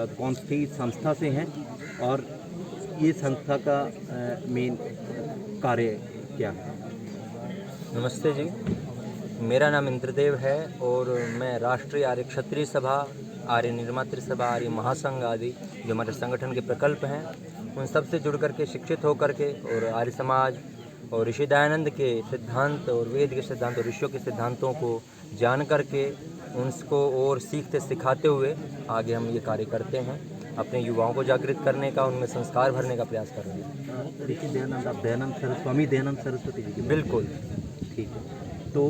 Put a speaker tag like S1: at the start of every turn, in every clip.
S1: कौन सी संस्था से हैं और ये संस्था का मेन कार्य क्या है?
S2: नमस्ते जी, मेरा नाम इंद्रदेव है और मैं राष्ट्रीय आर्य क्षत्रिय सभा, आर्य निर्मातृ सभा, आर्य महासंघ आदि जो हमारे संगठन के प्रकल्प हैं उन सब से जुड़ करके, शिक्षित होकर के और आर्य समाज और ऋषि दयानंद के सिद्धांत और वेद के सिद्धांत और ऋषियों के सिद्धांतों को जान करके उनको और सीखते सिखाते हुए आगे हम ये कार्य करते हैं। अपने युवाओं को जागृत करने का, उनमें संस्कार भरने का प्रयास कर रहे हैं।
S1: ऋषि दयानंद, आप स्वामी दयानंद सरस्वती जी की
S2: बिल्कुल।
S1: ठीक है, तो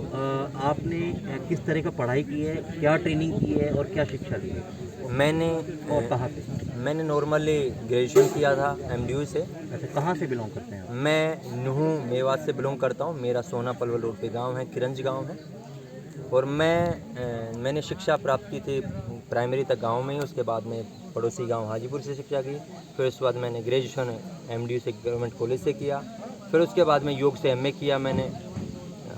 S1: आपने किस तरह का पढ़ाई की है, क्या ट्रेनिंग की है और क्या शिक्षा ली है और कहाँ से?
S2: मैंने नॉर्मली ग्रेजुएशन किया था MDU से।
S1: अच्छा, कहाँ से बिलोंग करते हैं आप?
S2: मैं नुहू मेवात से बिलोंग करता हूँ। मेरा सोना पलवल रोड पे गांव है, किरंज गांव है। और मैंने शिक्षा प्राप्त की थी प्राइमरी तक गांव में ही। उसके बाद में पड़ोसी गांव हाजीपुर से शिक्षा की। फिर उसके बाद मैंने ग्रेजुएशन MDU से गवर्नमेंट कॉलेज से किया। फिर उसके बाद में योग से MA किया मैंने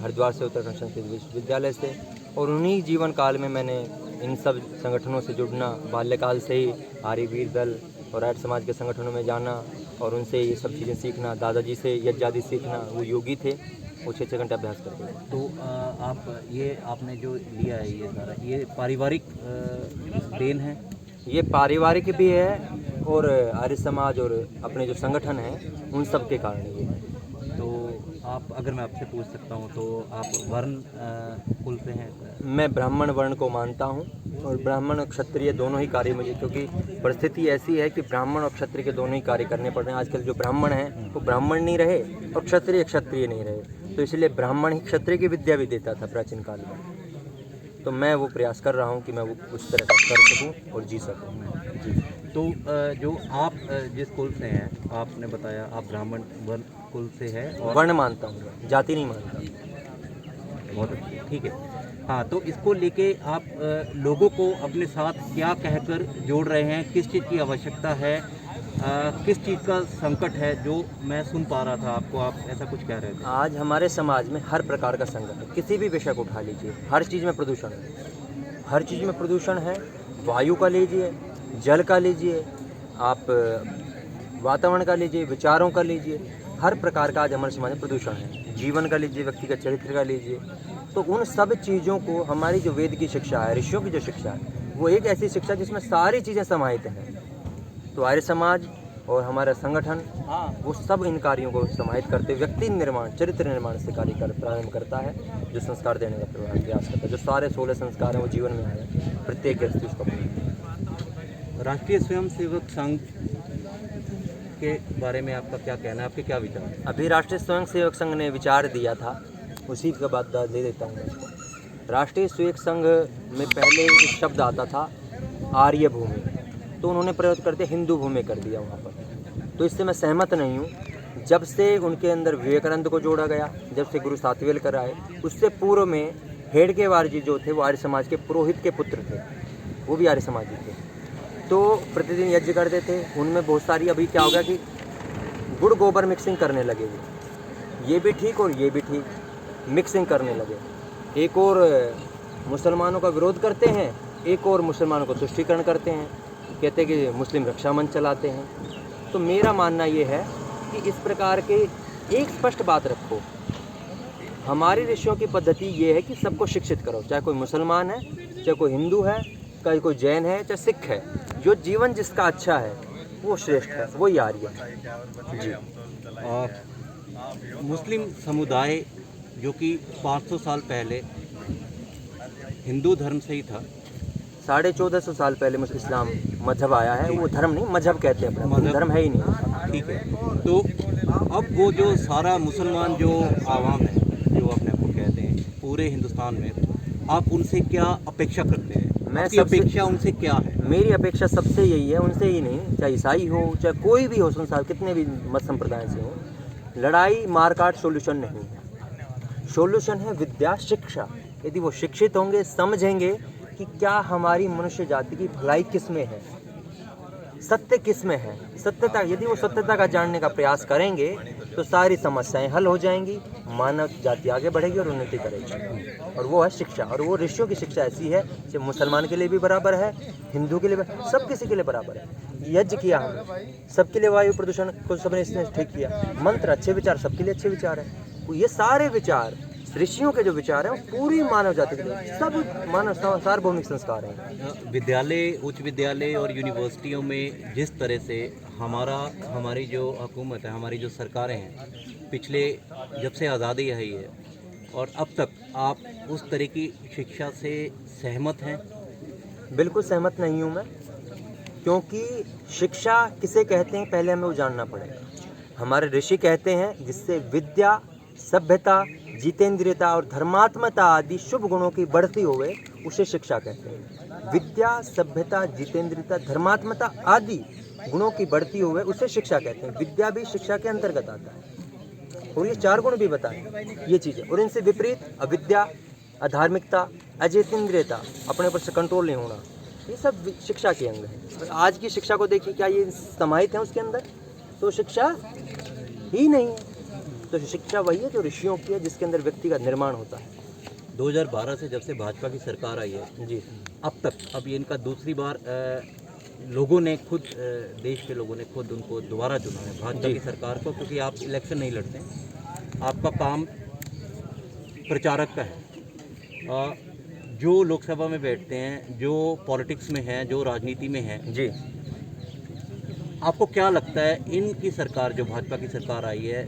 S2: हरिद्वार से, उत्तराखंड संस्कृत विश्वविद्यालय से। और उन्हीं जीवन काल में मैंने इन सब संगठनों से जुड़ना, बाल्यकाल से ही आर्य वीर दल और आर्य समाज के संगठनों में जाना और उनसे ये सब चीज़ें सीखना। दादाजी से यज्ञ आदि सीखना, वो योगी थे, वो 6 घंटे अभ्यास करते थे।
S1: तो आपने जो लिया है ये सारा, ये पारिवारिक देन है?
S2: ये पारिवारिक भी है और आर्य समाज और अपने जो संगठन हैं उन सब के कारण ये है।
S1: तो आप, अगर मैं आपसे पूछ सकता हूँ, तो आप वर्ण कुल से हैं?
S2: मैं ब्राह्मण वर्ण को मानता हूँ और ब्राह्मण और क्षत्रिय दोनों ही कार्य मुझे, क्योंकि परिस्थिति ऐसी है कि ब्राह्मण और क्षत्रिय के दोनों ही कार्य करने पड़ रहे हैं। आजकल जो ब्राह्मण हैं वो ब्राह्मण नहीं रहे और क्षत्रिय क्षत्रिय नहीं रहे। तो इसलिए ब्राह्मण ही क्षत्रिय की विद्या भी देता था प्राचीन काल में। तो मैं वो प्रयास कर रहा हूँ कि मैं वो उस तरह का कर सकूँ और जी सकूँ।
S1: जी। तो जो आप जिस कुल से हैं, आपने बताया आप ब्राह्मण वर्ण कुल से है और
S2: वर्ण मानता हूँ, जाति नहीं मानता।
S1: बहुत अच्छा, ठीक है। हाँ, तो इसको लेके आप लोगों को अपने साथ क्या कहकर जोड़ रहे हैं? किस चीज़ की आवश्यकता है? किस चीज़ का संकट है जो मैं सुन पा रहा था आपको, आप ऐसा कुछ कह रहे थे?
S2: आज हमारे समाज में हर प्रकार का संकट है। किसी भी विषय को उठा लीजिए, हर चीज़ में प्रदूषण है। हर चीज़ में प्रदूषण है। वायु का लीजिए, जल का लीजिए, आप वातावरण का लीजिए, विचारों का लीजिए, हर प्रकार का आज हमारे समाज में प्रदूषण है। जीवन का लीजिए, व्यक्तिगत चरित्र का लीजिए। तो उन सब चीज़ों को हमारी जो वेद की शिक्षा है, ऋषियों की जो शिक्षा है, वो एक ऐसी शिक्षा जिसमें सारी चीज़ें समाहित हैं। तो आर्य समाज और हमारा संगठन वो सब इन कार्यों को समाहित करते हुए व्यक्ति निर्माण, चरित्र निर्माण से कार्य प्रारंभ करता है, जो संस्कार देने का प्रयास करता है। जो सारे 16 संस्कार हैं वो जीवन में आए, प्रत्येक व्यक्ति उसको अपनाए।
S1: राष्ट्रीय स्वयंसेवक संघ के बारे में आपका क्या कहना है, आपके क्या विचार हैं?
S2: अभी राष्ट्रीय स्वयंसेवक संघ ने विचार दिया था, उसी का बात दे देता हूँ मैं इसको। राष्ट्रीय स्वयंसेवक संघ में पहले एक शब्द आता था आर्य भूमि, तो उन्होंने प्रयोग करते हिंदू भूमि कर दिया वहाँ पर। तो इससे मैं सहमत नहीं हूँ। जब से उनके अंदर विवेकानंद को जोड़ा गया, जब से गुरु सातवेलकर आए, उससे पूर्व में हेडगेवार जी जो थे वो आर्य समाज के पुरोहित के पुत्र थे, वो भी आर्य समाजी थे। तो प्रतिदिन यज्ञ करते थे। उनमें बहुत सारी, अभी क्या हो गया कि गुड़ गोबर मिक्सिंग करने लगे वो, ये भी ठीक और ये भी ठीक, मिक्सिंग करने लगे। एक और मुसलमानों का विरोध करते हैं, एक और मुसलमानों को तुष्टीकरण करते हैं, कहते हैं कि मुस्लिम रक्षा मंच चलाते हैं। तो मेरा मानना ये है कि इस प्रकार के एक स्पष्ट बात रखो। हमारी ऋषियों की पद्धति ये है कि सबको शिक्षित करो, चाहे कोई मुसलमान है, चाहे कोई हिंदू है, चाहे कोई जैन है, चाहे सिख है। जो जीवन जिसका अच्छा है वो श्रेष्ठ है, वही आर्य है जी।
S1: और मुस्लिम समुदाय जो कि 500 साल पहले हिंदू धर्म से ही था,
S2: 1450 साल पहले इस्लाम मजहब आया है। वो धर्म नहीं, मजहब कहते हैं, अपना धर्म है ही नहीं।
S1: ठीक है। तो अब वो जो सारा मुसलमान जो आवाम है, जो अपने आप को कहते हैं पूरे हिंदुस्तान में, आप उनसे क्या अपेक्षा करते हैं? आपकी अपेक्षा उनसे क्या है?
S2: मेरी अपेक्षा सबसे यही है, उनसे ही नहीं, चाहे ईसाई हो, चाहे कोई भी हो संसार, कितने भी मत संप्रदाय से हो, लड़ाई मारकाट सोल्यूशन नहीं है। सोल्यूशन है विद्या, शिक्षा। यदि वो शिक्षित होंगे, समझेंगे कि क्या हमारी मनुष्य जाति की भलाई किस में है, सत्य किस में है, सत्यता, यदि वो सत्यता का जानने का प्रयास करेंगे तो सारी समस्याएं हल हो जाएंगी, मानव जाति आगे बढ़ेगी और उन्नति करेगी। और वो है शिक्षा, और वो ऋषियों की शिक्षा ऐसी है कि मुसलमान के लिए भी बराबर है, हिंदू के लिए सब किसी के लिए बराबर है। यज्ञ किया हमने, सबके लिए वायु प्रदूषण को सबने इसने ठीक किया, मंत्र अच्छे विचार सबके लिए अच्छे विचार है। तो ये सारे विचार ऋषियों के जो विचार हैं वो पूरी मानव जाति के लिए, सब मानव सार्वभौमिक संस्कार हैं।
S1: विद्यालय, उच्च विद्यालय और यूनिवर्सिटियों में जिस तरह से हमारी जो हुकूमत है, हमारी जो सरकारें हैं, पिछले जब से आज़ादी आई है और अब तक, आप उस तरह की शिक्षा से सहमत हैं?
S2: बिल्कुल सहमत नहीं हूँ मैं, क्योंकि शिक्षा किसे कहते हैं पहले हमें वो जानना पड़ेगा। हमारे ऋषि कहते हैं जिससे विद्या, सभ्यता, जितेंद्रियता और धर्मात्मता आदि शुभ गुणों की बढ़ती होवे उसे शिक्षा कहते हैं। विद्या, सभ्यता, जितेंद्रियता, धर्मात्मता आदि गुणों की बढ़ती होवे उसे शिक्षा कहते हैं। विद्या भी शिक्षा के अंतर्गत आता है और ये 4 गुण भी बताए ये चीज़ें। और इनसे विपरीत अविद्या, अधार्मिकता, अजितेंद्रियता, अपने ऊपर से कंट्रोल नहीं होना, ये सब शिक्षा के अंग हैं। आज की शिक्षा को देखिए, क्या ये समाहित है उसके अंदर? तो शिक्षा ही नहीं है। तो शिक्षा वही है जो ऋषियों की है, जिसके अंदर व्यक्ति का निर्माण होता है।
S1: 2012 से जब से भाजपा की सरकार आई है
S2: जी,
S1: अब तक, अब ये इनका दूसरी बार लोगों ने खुद, देश के लोगों ने खुद उनको दोबारा चुना है, भाजपा की सरकार को, क्योंकि आप इलेक्शन नहीं लड़ते हैं, आपका काम प्रचारक का है। जो लोकसभा में बैठते हैं, जो पॉलिटिक्स में हैं, जो राजनीति में हैं
S2: जी,
S1: आपको क्या लगता है इनकी सरकार, जो भाजपा की सरकार आई है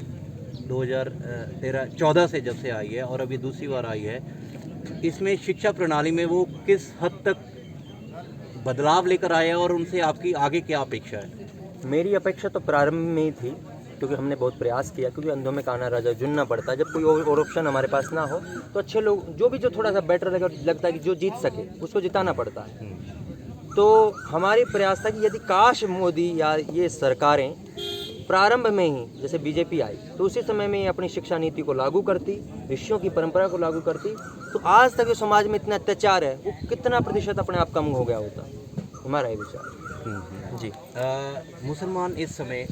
S1: 2014 से जब से आई है और अभी दूसरी बार आई है, इसमें शिक्षा प्रणाली में वो किस हद तक बदलाव लेकर आए हैं और उनसे आपकी आगे क्या अपेक्षा है?
S2: मेरी अपेक्षा तो प्रारंभ में ही थी, क्योंकि हमने बहुत प्रयास किया, क्योंकि अंधों में काना राजा चुनना पड़ता है। जब कोई और ऑप्शन हमारे पास ना हो तो अच्छे लोग जो थोड़ा सा बेटर लगता है कि जो जीत सके उसको जिताना पड़ता है। तो हमारी प्रयास था कि यदि काश मोदी या ये सरकारें प्रारंभ में ही, जैसे बीजेपी आई तो उसी समय में अपनी शिक्षा नीति को लागू करती, ऋषियों की परंपरा को लागू करती, तो आज तक जो समाज में इतना अत्याचार है वो कितना प्रतिशत अपने आप कम हो गया होता। हमारा ये विचार। जी,
S1: मुसलमान इस समय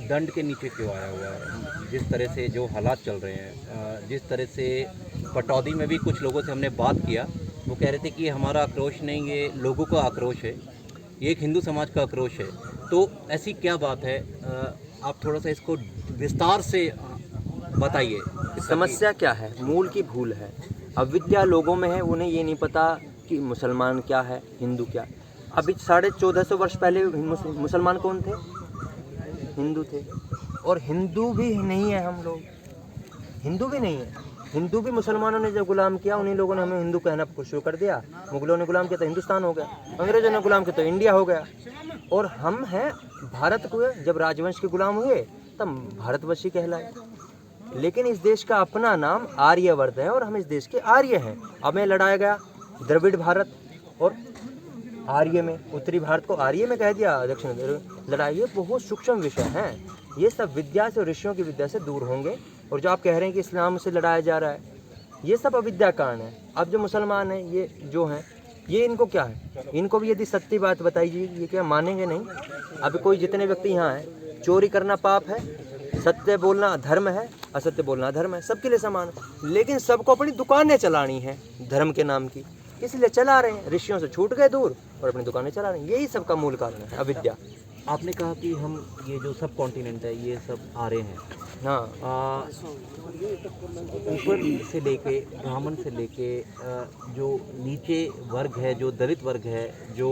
S1: दंड के नीचे क्यों आया हुआ है? जिस तरह से जो हालात चल रहे हैं, जिस तरह से पटौदी में भी कुछ लोगों से हमने बात किया, वो कह रहे थे कि ये हमारा आक्रोश नहीं, ये लोगों का आक्रोश है, ये एक हिंदू समाज का आक्रोश है। तो ऐसी क्या बात है? आप थोड़ा सा इसको विस्तार से बताइए।
S2: समस्या क्या है? मूल की भूल है, अविद्या लोगों में है, उन्हें ये नहीं पता कि मुसलमान क्या है, हिंदू क्या है। अभी 1450 वर्ष पहले मुसलमान कौन थे? हिंदू थे। और हिंदू भी नहीं है, हम लोग हिंदू भी नहीं है। हिंदू भी मुसलमानों ने जब गुलाम किया, उन्हीं लोगों ने हमें हिंदू कहना शुरू कर दिया। मुगलों ने गुलाम किया तो हिंदुस्तान हो गया, अंग्रेजों ने गुलाम किया तो इंडिया हो गया। और हम हैं भारत को, जब राजवंश के गुलाम हुए तब भारतवर्षी कहलाए। लेकिन इस देश का अपना नाम आर्यवर्त है और हम इस देश के आर्य हैं। हमें लड़ाया गया द्रविड़ भारत और आर्य में, उत्तरी भारत को आर्य में कह दिया, दक्षिण लड़ाई। ये बहुत सूक्ष्म विषय हैं, ये सब विद्या से और ऋषियों की विद्या से दूर होंगे। और जो आप कह रहे हैं कि इस्लाम से लड़ाया जा रहा है, ये सब अविद्या कारण है। अब जो मुसलमान हैं, ये जो हैं, ये इनको क्या है? इनको भी यदि सत्य बात बताइए, ये क्या मानेंगे? नहीं। अभी कोई जितने व्यक्ति यहाँ हैं, चोरी करना पाप है, सत्य बोलना धर्म है, असत्य बोलना धर्म है, सबके लिए समान है। लेकिन सबको अपनी दुकानें चलानी है धर्म के नाम की, इसलिए चला रहे हैं। ऋषियों से छूट गए दूर और अपनी दुकानें चला रहे हैं। यही सबका मूल कारण है, अविद्या।
S1: आपने कहा कि हम ये जो सब कॉन्टिनेंट है, ये सब आ रहे हैं,
S2: हाँ,
S1: ऊपर से लेके, ब्राह्मण से लेके, जो नीचे वर्ग है, जो दलित वर्ग है, जो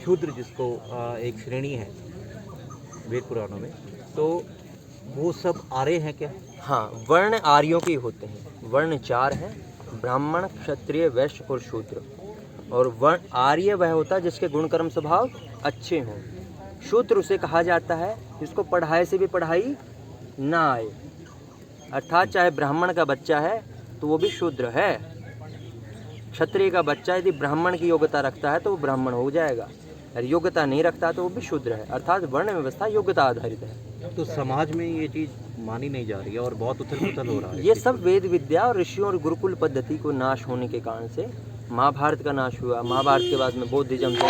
S1: शूद्र जिसको एक श्रेणी है वेद पुराणों में, तो वो सब आ रहे हैं क्या?
S2: हाँ, वर्ण आर्यों के होते हैं। वर्ण 4 हैं, ब्राह्मण, क्षत्रिय, वैश्य और शूद्र। और वर्ण आर्य वह होता है जिसके गुण कर्म स्वभाव अच्छे हों। शूद्र उसे कहा जाता है जिसको पढ़ाई से भी पढ़ाई ना आए, अर्थात चाहे ब्राह्मण का बच्चा है तो वो भी शूद्र है। क्षत्रिय का बच्चा यदि ब्राह्मण की योग्यता रखता है तो वो ब्राह्मण हो जाएगा, और योग्यता नहीं रखता तो वो भी शूद्र है। अर्थात वर्ण व्यवस्था योग्यता आधारित है।
S1: तो समाज में ये चीज़ मानी नहीं जा रही है और बहुत उथल पुथल हो रहा है।
S2: ये सब वेद विद्या और ऋषियों और गुरुकुल पद्धति को नाश होने के कारण से महाभारत का नाश हुआ। महाभारत के बाद में बौद्धिज्म सब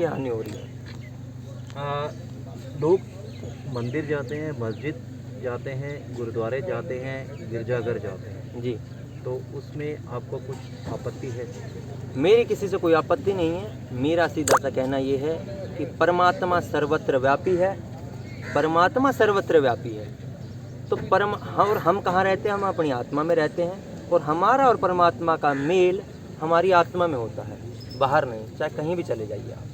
S2: हानि हो रही है।
S1: लोग मंदिर जाते हैं, मस्जिद जाते हैं, गुरुद्वारे जाते हैं, गिरजाघर जाते हैं,
S2: जी,
S1: तो उसमें आपको कुछ आपत्ति है?
S2: मेरी किसी से कोई आपत्ति नहीं है। मेरा सीधा सा कहना ये है कि परमात्मा सर्वत्र व्यापी है। परमात्मा सर्वत्र व्यापी है तो और हम कहाँ रहते हैं? हम अपनी आत्मा में रहते हैं, और हमारा और परमात्मा का मेल हमारी आत्मा में होता है, बाहर नहीं। चाहे कहीं भी चले जाइए आप,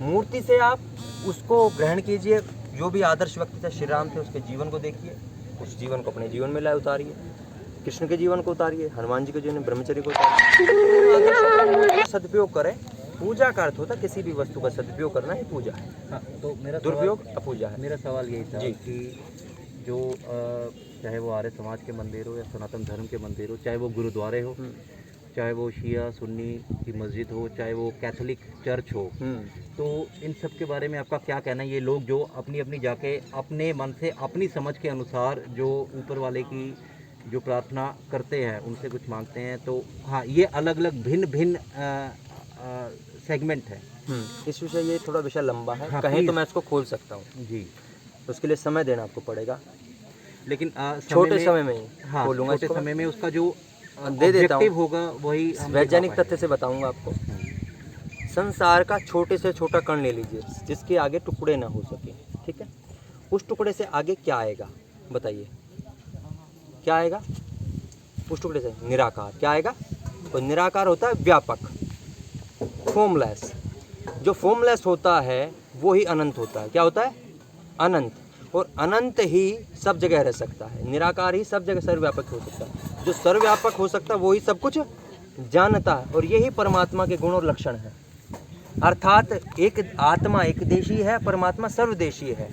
S2: मूर्ति से आप उसको ग्रहण कीजिए। जो भी आदर्श व्यक्ति थे, श्री राम थे, उसके जीवन को देखिए, उस जीवन को अपने जीवन में लाए उतारिए। कृष्ण के जीवन को उतारिए, हनुमान जी के जीवन, ब्रह्मचर्य को उतारिए। आदर्श का सदुपयोग करें। पूजा का अर्थ होता है किसी भी वस्तु का सदुपयोग करना ही पूजा है।
S1: हाँ, तो मेरा
S2: दुरुपयोग अपूजा है।
S1: मेरा सवाल यही था
S2: जी।
S1: कि जो चाहे वो आर्य समाज के मंदिर हो या सनातन धर्म के मंदिर हो, चाहे वो गुरुद्वारे हो, चाहे वो शिया सुन्नी की मस्जिद हो, चाहे वो कैथोलिक चर्च हो, तो इन सब के बारे में आपका क्या कहना है? ये लोग जो अपनी अपनी जाके अपने मन से अपनी समझ के अनुसार जो ऊपर वाले की जो प्रार्थना करते हैं, उनसे कुछ मांगते हैं, तो हाँ, ये अलग अलग भिन्न भिन्न सेगमेंट है।
S2: इस विषय, ये थोड़ा विषय लंबा है।
S1: हाँ,
S2: कहीं
S1: प्लीज।
S2: तो मैं इसको खोल सकता हूँ
S1: जी,
S2: तो उसके लिए समय देना आपको पड़ेगा।
S1: लेकिन
S2: छोटे समय में ही
S1: हाँ,
S2: खोलूंगा
S1: छोटे
S2: इसको।
S1: समय में उसका जो
S2: दे देता
S1: ऑब्जेक्टिव
S2: हूँ,
S1: होगा वही हम
S2: वैज्ञानिक
S1: दिखा
S2: तथ्य से बताऊंगा आपको। संसार का छोटे से छोटा कण ले लीजिए, जिसके आगे टुकड़े ना हो सके, ठीक है? उस टुकड़े से आगे क्या आएगा बताइए? क्या आएगा उस टुकड़े से? निराकार। क्या आएगा? तो निराकार होता है व्यापक, फॉर्मलेस। जो फॉर्मलेस होता है वो ही अनंत होता है। क्या होता है? अनंत। और अनंत ही सब जगह रह सकता है, निराकार ही सब जगह सर्वव्यापक हो सकता है। जो सर्वव्यापक हो सकता है वो ही सब कुछ जानता है, और यही परमात्मा के गुण और लक्षण है। अर्थात एक आत्मा एक देशी है, परमात्मा सर्वदेशीय है।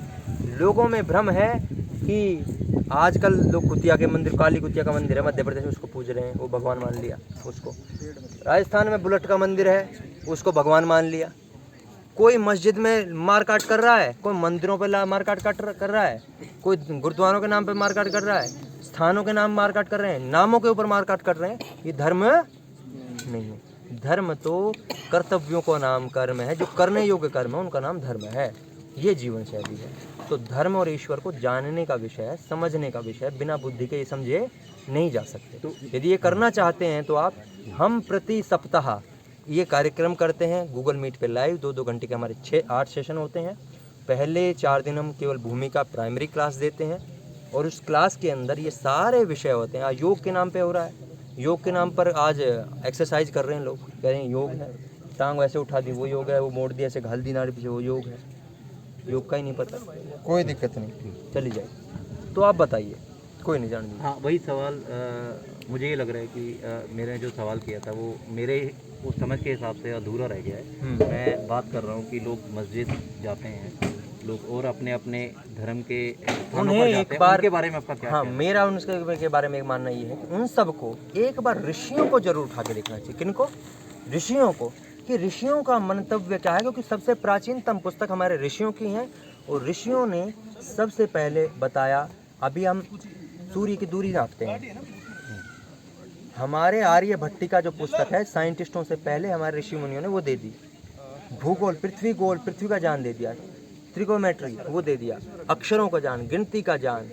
S2: लोगों में भ्रम है कि आजकल लोग कुतिया के मंदिर, काली कुतिया का मंदिर है मध्य प्रदेश में, उसको पूज रहे हैं, वो भगवान मान लिया उसको। राजस्थान में बुलेट का मंदिर है, उसको भगवान मान लिया। कोई मस्जिद में मारकाट कर रहा है, कोई मंदिरों पे मारकाट कर रहा है, कोई गुरुद्वारों के नाम पे मारकाट कर रहा है, स्थानों के नाम मारकाट कर रहे हैं, नामों के ऊपर मारकाट कर रहे हैं। ये धर्म नहीं है। धर्म तो कर्तव्यों का नाम कर्म है, जो करने योग्य कर्म है उनका नाम धर्म है। ये जीवन शैली है। तो धर्म और ईश्वर को जानने का विषय है, समझने का विषय है। बिना बुद्धि के ये समझे नहीं जा सकते। तो यदि ये करना चाहते हैं तो आप, हम प्रति सप्ताह ये कार्यक्रम करते हैं गूगल मीट पे लाइव। 2-2 घंटे के हमारे 6-8 सेशन होते हैं। पहले 4 दिन हम केवल भूमिका प्राइमरी क्लास देते हैं, और उस क्लास के अंदर ये सारे विषय होते हैं। आज योग के नाम पे हो रहा है, योग के नाम पर आज एक्सरसाइज कर रहे हैं लोग, कह रहे हैं योग है। टांग वैसे उठा दी वो योग है, वो मोड़ दी ऐसे घाल दी नाड़ी पीछे वो योग है। योग का ही नहीं पता, कोई दिक्कत नहीं, चली जाए। तो आप बताइए, कोई नहीं जान।
S1: हाँ, वही सवाल मुझे ये लग रहा है कि मैंने जो सवाल किया था वो मेरे उस समझ के हिसाब से अधूरा रह गया है। मैं बात कर रहा हूँ कि लोग मस्जिद जाते हैं लोग, और अपने अपने धर्म के स्थानों पर जाते हैं, उनके बारे में आपका क्या
S2: हाँ,
S1: कहना है?
S2: मेरा उनके के बारे में एक मानना ये है कि उन सबको एक बार ऋषियों को जरूर उठा के देखना चाहिए। किनको? ऋषियों को, कि ऋषियों का मंतव्य क्या है। क्योंकि सबसे प्राचीनतम पुस्तक हमारे ऋषियों की है, और ऋषियों ने सबसे पहले बताया। अभी हम सूर्य की दूरी नापते हैं, हमारे आर्यभट्ट का जो पुस्तक है, साइंटिस्टों से पहले हमारे ऋषि मुनियों ने वो दे दी। भूगोल, पृथ्वी गोल, पृथ्वी का ज्ञान दे दिया। त्रिगोमेट्री वो दे दिया, अक्षरों का ज्ञान, गिनती का ज्ञान,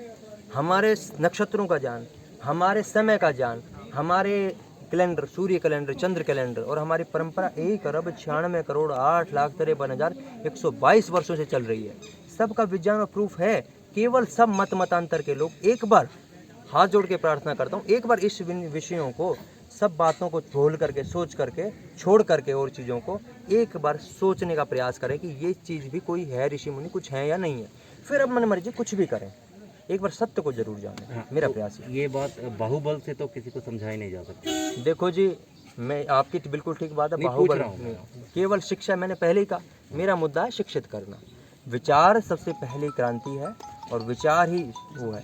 S2: हमारे नक्षत्रों का ज्ञान, हमारे समय का ज्ञान, हमारे कैलेंडर, सूर्य कैलेंडर, चंद्र कैलेंडर, और हमारी परंपरा 1,96,8,53,122 वर्षों से चल रही है। सबका विज्ञान और प्रूफ है। केवल सब मतांतर के लोग, एक बार हाथ जोड़ के प्रार्थना करता हूँ, एक बार इस विषयों को, सब बातों को झोल करके, सोच करके, छोड़ करके, और चीज़ों को एक बार सोचने का प्रयास करें कि ये चीज़ भी कोई है, ऋषि मुनि कुछ है या नहीं है। फिर अब मन मर्जी कुछ भी करें, एक बार सत्य को जरूर जानें।
S1: हाँ,
S2: मेरा
S1: तो
S2: प्रयास है।
S1: ये बात बाहुबल से तो किसी को समझाई नहीं जा सकती।
S2: देखो जी, मैं आपकी बिल्कुल ठीक बात है।
S1: नहीं,
S2: बाहुबल
S1: पूछ रहा हूँ
S2: नहीं, केवल शिक्षा, मैंने पहले ही कहा, मेरा मुद्दा है शिक्षित करना। विचार सबसे पहली क्रांति है, और विचार ही वो है।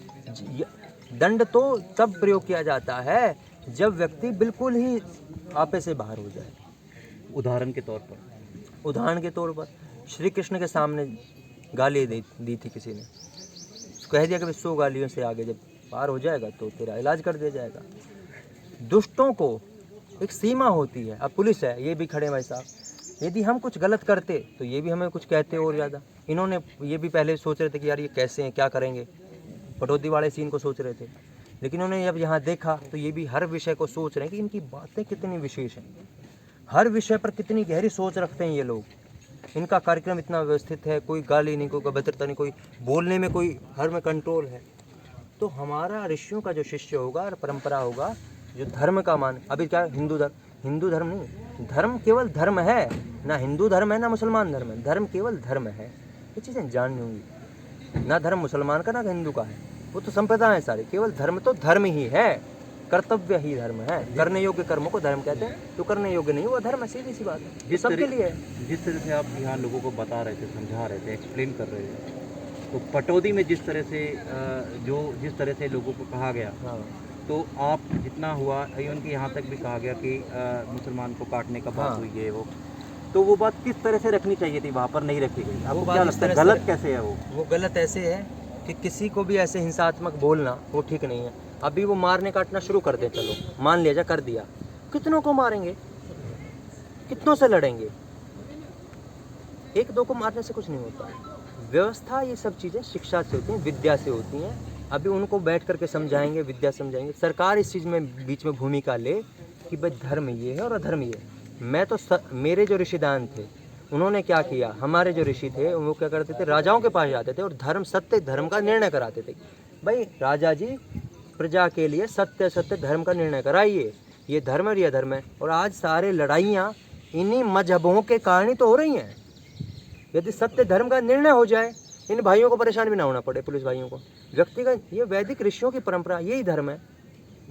S2: दंड तो तब प्रयोग किया जाता है जब व्यक्ति बिल्कुल ही आपे से बाहर हो जाए।
S1: उदाहरण के तौर पर श्री कृष्ण के सामने गाली दी थी किसी ने, कह दिया कि 100 गालियों से आगे जब पार हो जाएगा तो तेरा इलाज कर दिया जाएगा। दुष्टों को एक सीमा होती है। अब पुलिस है, ये भी खड़े भाई साहब,
S2: यदि हम कुछ गलत करते तो ये भी हमें कुछ कहते और ज़्यादा। इन्होंने ये भी पहले सोच रहे थे कि यार ये कैसे हैं, क्या करेंगे, पटौदी वाले सीन को सोच रहे थे, लेकिन उन्होंने जब यहाँ देखा तो ये भी हर विषय को सोच रहे हैं कि इनकी बातें कितनी विशेष हैं, हर विषय पर कितनी गहरी सोच रखते हैं ये लोग। इनका कार्यक्रम इतना व्यवस्थित है, कोई गाली नहीं, कोई अभद्रता नहीं, कोई बोलने में कोई हर में कंट्रोल है। तो हमारा ऋषियों का जो शिष्य होगा और परंपरा होगा, जो धर्म का मान, अभी क्या हिंदू धर्म नहीं, धर्म केवल धर्म है ना, हिंदू धर्म है ना मुसलमान धर्म है, धर्म केवल धर्म है। ये चीज़ें जाननी होंगी, ना धर्म मुसलमान का ना हिंदू का है, वो तो संप्रदाय है सारे, केवल धर्म तो धर्म ही है, कर्तव्य ही धर्म है। करने योग्य कर्मों को धर्म कहते हैं, तो करने योग्य नहीं वो धर्म है, सीधी सी बात है, ये सबके लिए है।
S1: जिस तरह से आप यहाँ लोगों को बता रहे थे, समझा रहे थे, एक्सप्लेन कर रहे थे, तो पटौदी में जिस तरह से जिस तरह से लोगों को कहा गया,
S2: हाँ,
S1: तो आप जितना हुआ, इवन कि यहाँ तक भी कहा गया कि मुसलमान को काटने का बात
S2: हाँ।
S1: हुई है तो वो बात किस तरह से रखनी चाहिए थी, वहाँ पर नहीं रखी गई। आपको
S2: बात
S1: क्या
S2: इस
S1: लगता है
S2: तरह से
S1: गलत कैसे है
S2: वो गलत ऐसे है कि किसी को भी ऐसे हिंसात्मक बोलना वो ठीक नहीं है। अभी वो मारने काटना शुरू कर दे, चलो मान लिया जा, कर दिया, कितनों को मारेंगे, कितनों से लड़ेंगे, एक दो को मारने से कुछ नहीं होता। व्यवस्था ये सब चीज़ें शिक्षा से होती हैं, विद्या से होती हैं। अभी उनको बैठ करके समझाएंगे, विद्या समझाएंगे। सरकार इस चीज़ में बीच में भूमिका ले कि भाई धर्म ये है और अधर्म ये है। मैं तो मेरे जो ऋषिदान थे उन्होंने क्या किया, हमारे जो ऋषि थे वो क्या करते थे, राजाओं के पास जाते थे और धर्म सत्य धर्म का निर्णय कराते थे। भाई राजा जी प्रजा के लिए सत्य सत्य धर्म का निर्णय कराइए, ये धर्म है, ये अधर्म है। और आज सारे लड़ाइयाँ इन्हीं मजहबों के कारण ही तो हो रही हैं। यदि सत्य धर्म का निर्णय हो जाए, इन भाइयों को परेशान भी ना होना पड़े, पुलिस भाइयों को। व्यक्तिगत ये वैदिक ऋषियों की परंपरा, यही धर्म है।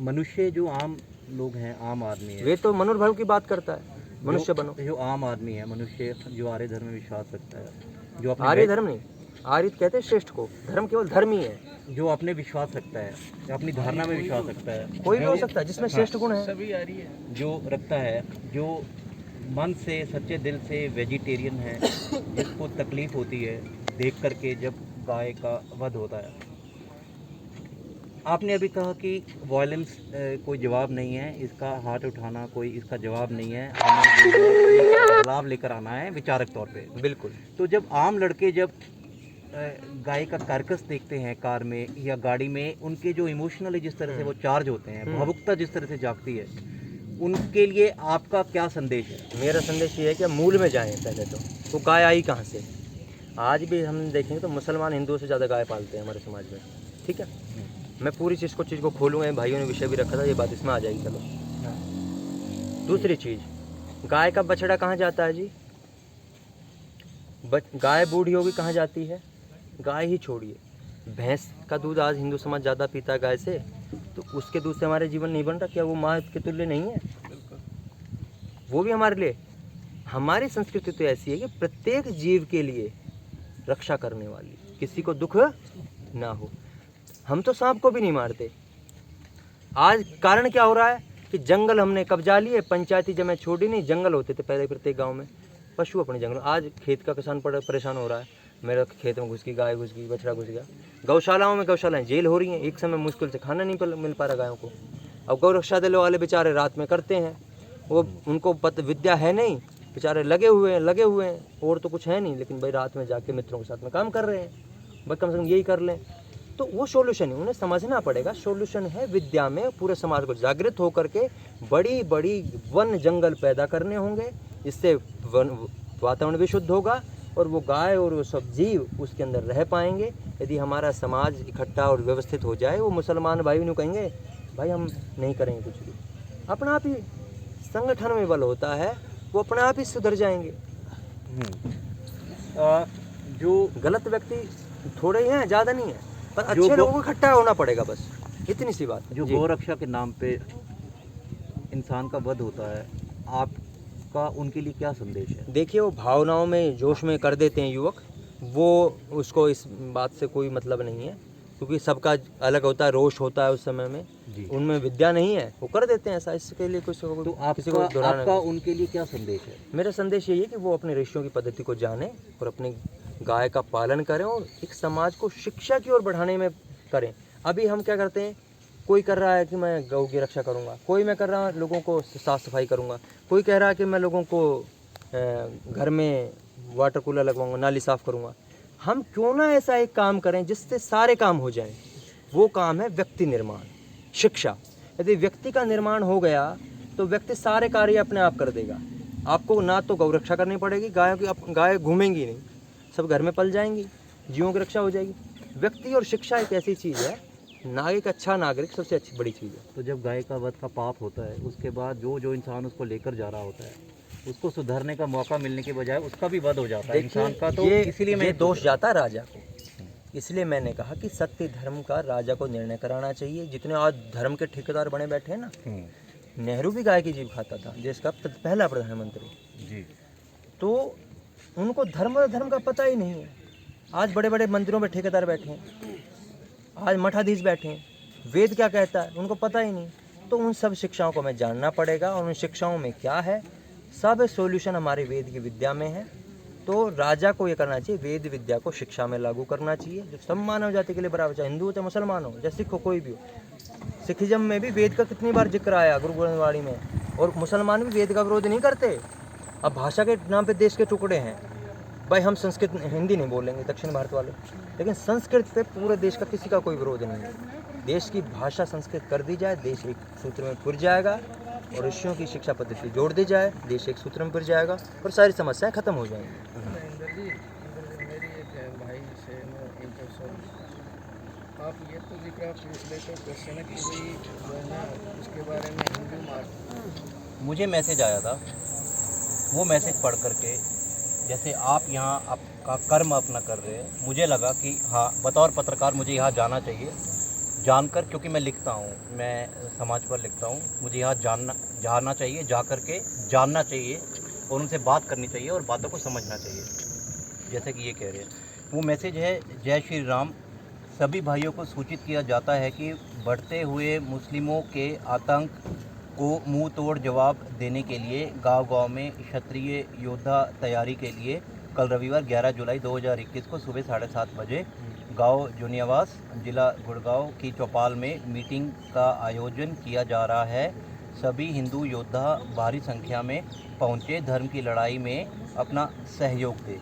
S1: मनुष्य जो आम लोग हैं, आम आदमी है,
S2: वे तो मनोभाव की बात करता है, मनुष्य बनो।
S1: जो आम आदमी है, मनुष्य जो आर्य धर्म में विश्वास रखता है, जो अपने
S2: आर्य धर्म नहीं, आर्य कहते हैं श्रेष्ठ को, धर्म केवल धर्म ही है।
S1: जो अपने विश्वास रखता है, जो अपनी धारणा में विश्वास रखता है,
S2: कोई भी हो सकता है जिसमें श्रेष्ठ गुण है।
S3: सभी आ रही है।
S1: जो रखता है, जो मन से सच्चे दिल से वेजिटेरियन है, जिसको तकलीफ होती है देख करके जब गाय का वध होता है। आपने अभी कहा कि वॉयलेंस कोई जवाब नहीं है, इसका हाथ उठाना कोई इसका जवाब नहीं है, हमें जो है एक बदलाव लेकर आना है विचारक तौर पे।
S2: बिल्कुल।
S1: तो जब आम लड़के जब गाय का कार्कस देखते हैं कार में या गाड़ी में, उनके जो इमोशनली जिस तरह से वो चार्ज होते हैं, भावुकता जिस तरह से जागती है, उनके लिए आपका क्या संदेश है?
S2: मेरा संदेश ये है कि मूल में जाएं। पहले तो वो गाय आई कहाँ से। आज भी हम देखेंगे तो मुसलमान हिंदुओं से ज़्यादा गाय पालते हैं हमारे समाज में, ठीक है। मैं पूरी चीज़ को खोलूँगा, इन भाइयों ने विषय भी रखा था, ये बात इसमें आ जाएगी। चलो दूसरी चीज़, गाय का बछड़ा कहाँ जाता है जी? गाय बूढ़ी होगी कहाँ जाती है? गाय ही छोड़िए, भैंस का दूध आज हिंदू समाज ज़्यादा पीता है गाय से, तो उसके दूध से हमारे जीवन नहीं बन रहा क्या? वो माँ के तुल्य नहीं है? वो भी हमारे लिए, हमारी संस्कृति तो ऐसी है कि प्रत्येक जीव के लिए रक्षा करने वाली, किसी को दुख ना हो। हम तो सांप को भी नहीं मारते। आज कारण क्या हो रहा है कि जंगल हमने कब्जा लिए, पंचायती जगह छोड़ी नहीं। जंगल होते थे पहले प्रत्येक गांव में, पशु अपने जंगल। आज खेत का किसान परेशान हो रहा है, मेरे खेत में घुस गई गाय, घुस गई बछड़ा, घुस गया। गौशालाएं जेल हो रही हैं, एक समय मुश्किल से खाना नहीं मिल पा रहा गायों को। अब गौ रक्षा दल वाले बेचारे रात में करते हैं, वो उनको विद्या है नहीं, बेचारे लगे हुए हैं और तो कुछ है नहीं, लेकिन भाई रात में जाके मित्रों के साथ में काम कर रहे हैं। भाई कम से कम यही कर लें, तो वो सॉल्यूशन है। उन्हें समझना पड़ेगा, सॉल्यूशन है विद्या में। पूरे समाज को जागृत होकर के बड़ी बड़ी वन जंगल पैदा करने होंगे, जिससे वातावरण भी शुद्ध होगा और वो गाय और वो सब जीव उसके अंदर रह पाएंगे। यदि हमारा समाज इकट्ठा और व्यवस्थित हो जाए, वो मुसलमान भाई नहीं कहेंगे भाई हम नहीं करेंगे कुछ भी, अपना आप ही संगठन में बल होता है, वो अपने आप ही सुधर जाएंगे। जो गलत व्यक्ति थोड़े ही हैं, ज़्यादा नहीं है, पर अच्छे लोगों को इकट्ठा होना पड़ेगा, बस इतनी सी बात।
S1: जो गौ रक्षा के नाम पे इंसान का वध होता है, आपका उनके लिए क्या संदेश है?
S2: देखिए, वो भावनाओं में जोश में कर देते हैं युवक, वो उसको इस बात से कोई मतलब नहीं है, क्योंकि सबका अलग होता है, रोष होता है उस समय में, उनमें विद्या नहीं है, वो कर देते हैं ऐसा। इसके लिए कुछ
S1: तो आपका उनके लिए क्या संदेश है?
S2: मेरा संदेश यही है कि वो अपने ऋषियों की पद्धति को जाने और अपनी गाय का पालन करें और एक समाज को शिक्षा की ओर बढ़ाने में करें। अभी हम क्या करते हैं, कोई कर रहा है कि मैं गौ की रक्षा करूंगा, कोई मैं कर रहा हूँ लोगों को साफ सफाई करूंगा, कोई कह रहा है कि मैं लोगों को घर में वाटर कूलर लगवाऊंगा, नाली साफ़ करूंगा। हम क्यों ना ऐसा एक काम करें जिससे सारे काम हो जाएं। वो काम है व्यक्ति निर्माण, शिक्षा। यदि व्यक्ति का निर्माण हो गया तो व्यक्ति सारे कार्य अपने आप कर देगा। आपको ना तो गौ रक्षा करनी पड़ेगी, गाय घूमेंगी नहीं, सब घर में पल जाएंगी, जीवों की रक्षा हो जाएगी। व्यक्ति और शिक्षा एक ऐसी चीज़ है, नागरिक अच्छा नागरिक सबसे अच्छी बड़ी चीज़ है।
S1: तो जब गाय का वध का पाप होता है उसके बाद जो इंसान उसको लेकर जा रहा होता है उसको सुधरने का मौका मिलने के बजाय उसका भी वध हो जाता है इंसान का। तो इसीलिए
S2: ये दोष जाता है राजा को। इसलिए मैंने कहा कि सत्य धर्म का राजा को निर्णय कराना चाहिए। जितने आज धर्म के ठेकेदार बने बैठे हैं ना, नेहरू भी गाय की जीभ खाता था, देश का पहला प्रधानमंत्री
S1: जी।
S2: तो उनको धर्म का पता ही नहीं है। आज बड़े बड़े मंदिरों में ठेकेदार बैठे हैं, आज मठाधीश बैठे हैं, वेद क्या कहता है उनको पता ही नहीं। तो उन सब शिक्षाओं को हमें जानना पड़ेगा, और उन शिक्षाओं में क्या है, सब सॉल्यूशन हमारे वेद की विद्या में है। तो राजा को ये करना चाहिए, वेद विद्या को शिक्षा में लागू करना चाहिए, जो सब मानव जाति के लिए बराबर, चाहे हिंदू हो चाहे मुसलमान हो चाहे सिख हो, कोई भी हो। सिखिज्म में भी वेद का कितनी बार जिक्र आया गुरु ग्रंथवाणी में, और मुसलमान भी वेद का विरोध नहीं करते। अब भाषा के नाम पे देश के टुकड़े हैं भाई, हम संस्कृत हिंदी नहीं बोलेंगे दक्षिण भारत वाले, लेकिन संस्कृत पे पूरे देश का किसी का कोई विरोध नहीं है। देश की भाषा संस्कृत कर दी जाए, देश एक सूत्र में पुर जाएगा, और ऋषियों की शिक्षा पद्धति जोड़ दी जाए, देश एक सूत्र में पुर जाएगा और सारी समस्याएं खत्म हो जाएंगी।
S3: मेरी एक भाई से मैं आप ये तो जिक्र आप पूछ लेते हो क्वेश्चन है कि भाई जो है ना उसके बारे में हिंदू मार।
S1: मुझे मैसेज आया था, वो मैसेज पढ़ करके जैसे आप यहाँ आपका कर्म अपना कर रहे हैं, मुझे लगा कि हाँ बतौर पत्रकार मुझे यहाँ जाना चाहिए, जानकर, क्योंकि मैं लिखता हूँ, मैं समाज पर लिखता हूँ, मुझे यहाँ जाना चाहिए, जा कर के जानना चाहिए और उनसे बात करनी चाहिए और बातों को समझना चाहिए, जैसे कि ये कह रहे हैं। वो मैसेज है, जय श्री राम। सभी भाइयों को सूचित किया जाता है कि बढ़ते हुए मुस्लिमों के आतंक को मुंह तोड़ जवाब देने के लिए गांव-गांव में क्षत्रिय योद्धा तैयारी के लिए कल रविवार 11 जुलाई 2021 को सुबह 7:30 बजे गांव जुनियावास, जिला गुड़गांव की चौपाल में मीटिंग का आयोजन किया जा रहा है। सभी हिंदू योद्धा भारी संख्या में पहुंचे, धर्म की लड़ाई में अपना सहयोग दें।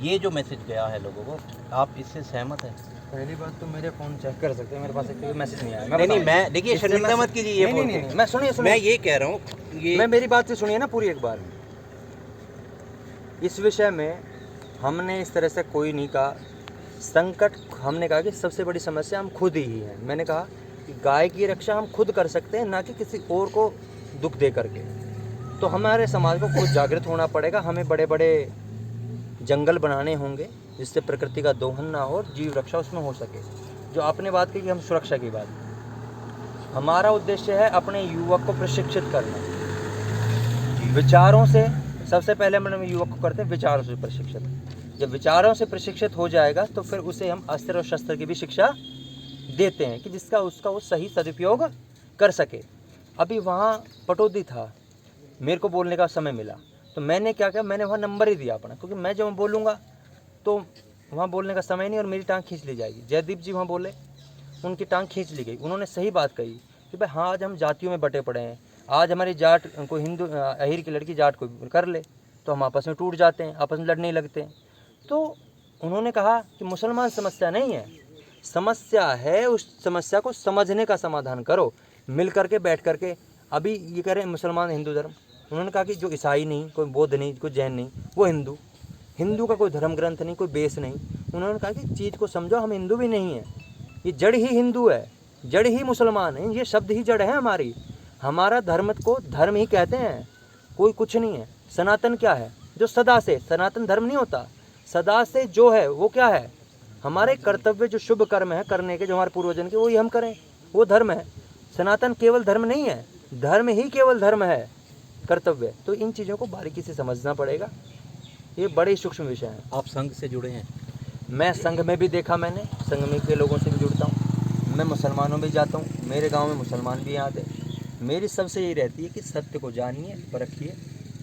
S1: ये जो मैसेज गया है लोगों को, आप इससे सहमत हैं?
S2: पहली बात तो मेरे फ़ोन चेक कर सकते हैं, मेरे पास एक मैसेज नहीं आया।
S1: नहीं, मैं देखिए शर्मिंदा मत कीजिए ये बोल के।
S2: नहीं, मैं सुनिए
S1: मैं ये कह रहा हूँ, ये
S2: मैं मेरी बात से सुनिए ना पूरी एक बार। इस विषय में हमने इस तरह से कोई नहीं कहा। संकट हमने कहा कि सबसे बड़ी समस्या हम खुद ही है। मैंने कहा कि गाय की रक्षा हम खुद कर सकते हैं, ना कि किसी और को दुख दे करके। तो हमारे समाज को खुद जागृत होना पड़ेगा। हमें बड़े बड़े जंगल बनाने होंगे जिससे प्रकृति का दोहन ना हो और जीव रक्षा उसमें हो सके। जो आपने बात की कि हम सुरक्षा की बात, हमारा उद्देश्य है अपने युवक को प्रशिक्षित करना विचारों से। सबसे पहले हम युवक को करते हैं विचारों से प्रशिक्षित। जब विचारों से प्रशिक्षित हो जाएगा तो फिर उसे हम अस्त्र और शस्त्र की भी शिक्षा देते हैं कि जिसका उसका वो सही सदुपयोग कर सके। अभी वहाँ पटौदी था, मेरे को बोलने का समय मिला तो मैंने क्या किया, मैंने वहाँ नंबर ही दिया अपना, क्योंकि मैं जब बोलूँगा तो वहाँ बोलने का समय नहीं और मेरी टांग खींच ली जाएगी। जयदीप जी वहाँ बोले, उनकी टांग खींच ली गई। उन्होंने सही बात कही कि भाई हाँ, आज हम जातियों में बटे पड़े हैं। आज हमारी जाट कोई हिंदू अहीर की लड़की जाट को कर ले तो हम आपस में टूट जाते हैं, आपस में लड़ने लगते हैं। तो उन्होंने कहा कि मुसलमान समस्या नहीं है, समस्या है उस समस्या को समझने का समाधान करो, मिल करके बैठ करके। अभी ये कह रहे हैं मुसलमान हिंदू धर्म, उन्होंने कहा कि जो ईसाई नहीं, कोई बौद्ध नहीं, कोई जैन नहीं, वो हिंदू। हिंदू का कोई धर्म ग्रंथ नहीं, कोई बेस नहीं। उन्होंने कहा कि चीज़ को समझो, हम हिंदू भी नहीं हैं, ये जड़ ही हिंदू है, जड़ ही मुसलमान है, ये शब्द ही जड़ है हमारी। हमारा धर्म को धर्म ही कहते हैं, कोई कुछ नहीं है। सनातन क्या है, जो सदा से, सनातन धर्म नहीं होता। सदा से जो है वो क्या है, हमारे कर्तव्य जो शुभ कर्म है करने के, जो हमारे पूर्वजन के, वही हम करें, वो धर्म है। सनातन केवल धर्म नहीं है, धर्म ही केवल धर्म है, कर्तव्य। तो इन चीज़ों को बारीकी से समझना पड़ेगा, ये बड़े सूक्ष्म विषय हैं।
S1: आप संघ से जुड़े हैं?
S2: मैं संघ में भी देखा, मैंने संघ में के लोगों से भी जुड़ता हूँ, मैं मुसलमानों में जाता हूँ, मेरे गांव में मुसलमान भी आते। मेरी सबसे यही रहती है कि सत्य को जानिए, परखिए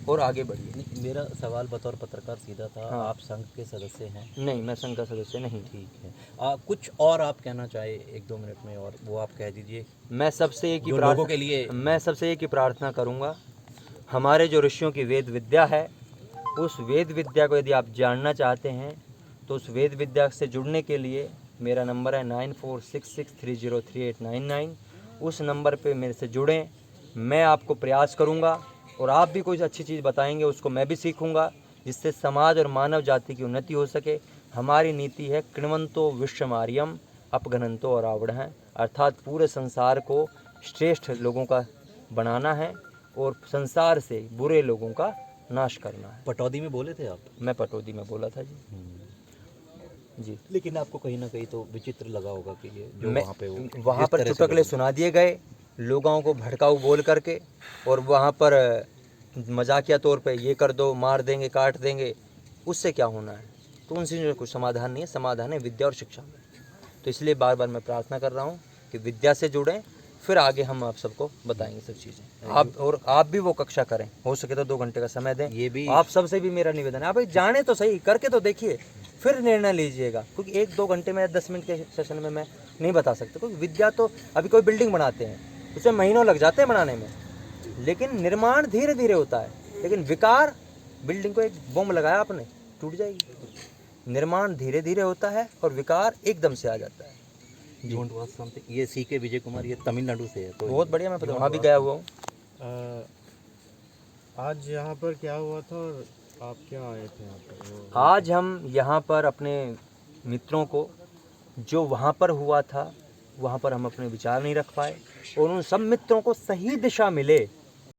S2: और आगे बढ़िए।
S1: मेरा सवाल बतौर पत्रकार सीधा था।
S2: हाँ।
S1: आप संघ के सदस्य हैं?
S2: नहीं, मैं संघ का सदस्य नहीं।
S1: ठीक है। कुछ और आप कहना चाहे 1-2 मिनट में, और वो आप कह दीजिए।
S2: मैं सबसे एक ही
S1: जो लोगों के लिए
S2: मैं सबसे एक ही प्रार्थना करूँगा, हमारे जो ऋषियों की वेद विद्या है, उस वेद विद्या को यदि आप जानना चाहते हैं तो उस वेद विद्या से जुड़ने के लिए मेरा नंबर है 9466303899। उस नंबर पे मेरे से जुड़ें। मैं आपको प्रयास करूँगा और आप भी कोई अच्छी चीज़ बताएंगे उसको मैं भी सीखूँगा, जिससे समाज और मानव जाति की उन्नति हो सके। हमारी नीति है कृण्वन्तो विश्वमार्यम अपगनन्तो और आवड़ः, अर्थात पूरे संसार को श्रेष्ठ लोगों का बनाना है और संसार से बुरे लोगों का नाश करना है।
S1: पटौदी में बोले थे आप?
S2: मैं पटौदी में बोला था जी। जी,
S1: लेकिन आपको कहीं ना कहीं तो विचित्र लगा होगा कि ये जो
S2: मैं
S1: वहाँ पे
S2: वहाँ पर चुटकुले सुना दिए गए लोगों को भड़काऊ बोल करके, और वहाँ पर मजाकिया तौर पे ये कर दो, मार देंगे, काट देंगे, उससे क्या होना है? तो उनसे जो कुछ समाधान नहीं है, समाधान है विद्या और शिक्षा में। तो इसलिए बार बार मैं प्रार्थना कर रहा हूँ कि विद्या से जुड़ें, फिर आगे हम आप सबको बताएंगे सब चीज़ें। आप भी वो कक्षा करें, हो सके तो 2 घंटे का समय दें।
S1: ये भी
S2: आप सबसे भी मेरा निवेदन है, आप जाने तो सही, करके तो देखिए, फिर निर्णय लीजिएगा। क्योंकि 1-2 घंटे में 10 मिनट के सेशन में मैं नहीं बता सकता। क्योंकि विद्या तो अभी कोई बिल्डिंग बनाते हैं उसमें महीनों लग जाते हैं बनाने में, लेकिन निर्माण धीरे धीरे होता है। लेकिन विकार, बिल्डिंग को एक बम लगाया आपने, टूट जाएगी। निर्माण धीरे धीरे होता है और विकार एकदम से आ जाता है।
S1: Don't was something. ये सीके विजय कुमार, ये तमिलनाडु से है। तो
S2: बहुत बढ़िया, मैं वहाँ भी गया हुआ हूँ।
S3: आज यहाँ पर क्या हुआ था और आप क्यों आए थे यहाँ पर?
S2: आज हम यहाँ पर अपने मित्रों को, जो वहाँ पर हुआ था वहाँ पर हम अपने विचार नहीं रख पाए, और उन सब मित्रों को सही दिशा मिले